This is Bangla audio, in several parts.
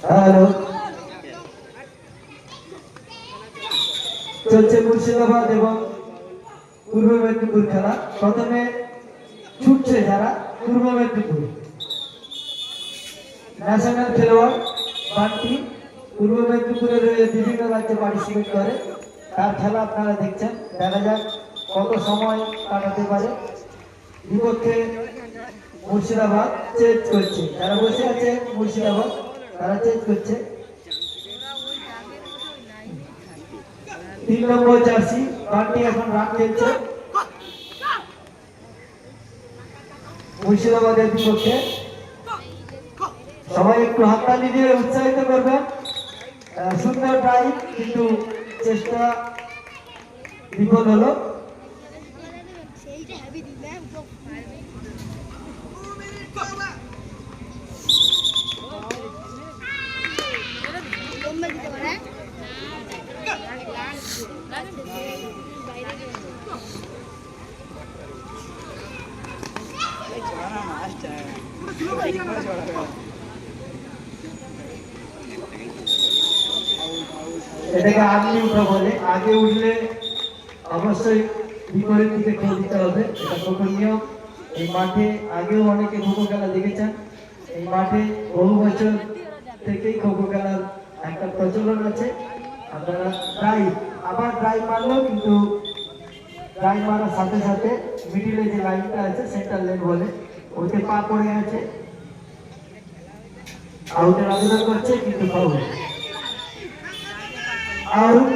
হ্যালো, চলছে মুর্শিদাবাদ এবং পূর্ব মেদিনীপুর খেলা। প্রথমে ছুটছে যারা পূর্ব মেদিনীপুর ন্যাশনাল খেলোয়াড় বান্টি পূর্ব মেদিনীপুরের বিভিন্ন রাজ্যে পার্টিসিপেট করে, তার খেলা আপনারা দেখছেন। দেখা যাক কত সময় কাটাতে পারে। বিপক্ষে মুর্শিদাবাদ চেঞ্জ করছে, যারা বসে আছে মুর্শিদাবাদ তারা চেঞ্জ করছে। 3 নম্বর জার্সি বান্টি এখন রান খেলছে মুর্শিদাবাদের বিপক্ষে। সবাই একটু হাততালি দিয়ে উৎসাহিত করবেন। সুন্দর ড্রাইভ, কিন্তু চেষ্টা বিফল হলো। এটাকে আগে উঠা বলে। আগে উঠলে অবশ্যই বিপরীত দিকে খেলে দিতে হবে, এটা খোখো নিয়ম। এই মাঠে আগেও অনেকে খোখো খেলা দেখেছেন। এই মাঠে বহু বছর থেকেই খোখো খেলার একটা প্রচলন আছে। আপনারা আবার ড্রাইভ মারলো, কিন্তু ড্রাইভ মারার সাথে সাথে মিডিলে যে লাইনটা আছে সেন্টার লেন বলে, ওইতে পা পড়ে গেছে, আউটের আবেদন করছে, কিন্তু ফাউল। আউট।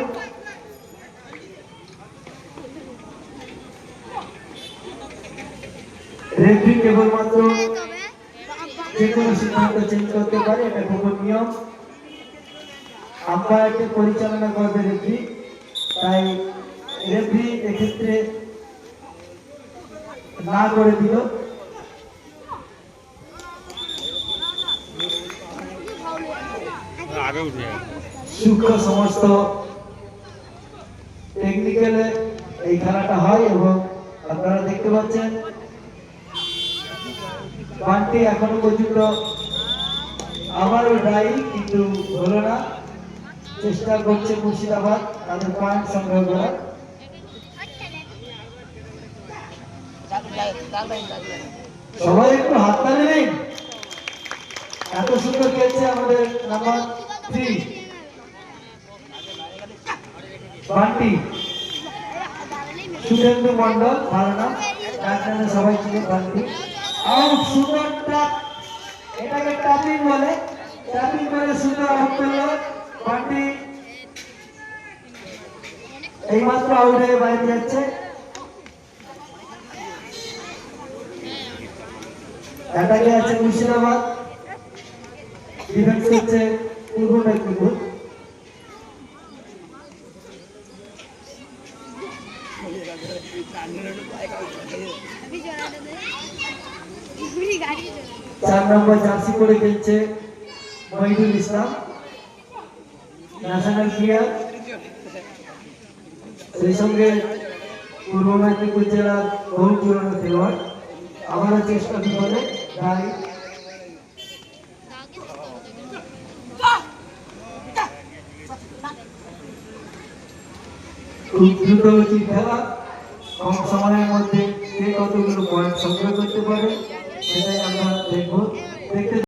রেফারি কেবলমাত্র যে কোনো সিদ্ধান্ত চেঞ্জ করতে পারে, এটা খোখো নিয়ম। আম্পায়ারকে পরিচালনা করবে রেফারি, তাই রেফারি এক্ষেত্রে না করে দিল। সূক্ষ্ম সমস্ত টেকনিক্যালে এই খেলাটা হয় এবং আপনারা দেখতে পাচ্ছেন বান্টি এখনো পর্যন্ত আবারও ড্রাইভ, কিন্তু হলো না। চেষ্টা করছে মুর্শিদাবাদ তাদের পয়েন্ট সংগ্রহ করার। সবাই একটু হাততালি দিন। এত সুন্দর খেলছে আমাদের নাম্বার 3 বান্টি। সুরেন্দ্র মন্ডল ভালো নাম, সবাই ছিল বান্টি। আউট, সুন্দর ট্যাপ, এটাকে ট্যাপিং বলে। ট্যাপিং করে সুন্দর আউট করলো বান্টি। এইমাত্র আউট হয়ে বাইরে যাচ্ছে। অ্যাটাকে আছে মুর্শিদাবাদ, ডিফেন্স করছে পূর্ব মেদিনীপুর। চার নম্বর জার্সি পরে খেলছে মহিদুল ইসলাম, ন্যাশনাল প্লেয়ার। সেই সঙ্গে পূর্ব মেদিনীপুর জেলার বহু পুরনো খেলোয়াড়। আবারও চেষ্টা বিফলে। খুব দ্রুত গতির খেলা, কম সময়ের মধ্যে কে কতগুলো পয়েন্ট সংগ্রহ করতে পারে সেটাই আমরা দেখব। দেখতে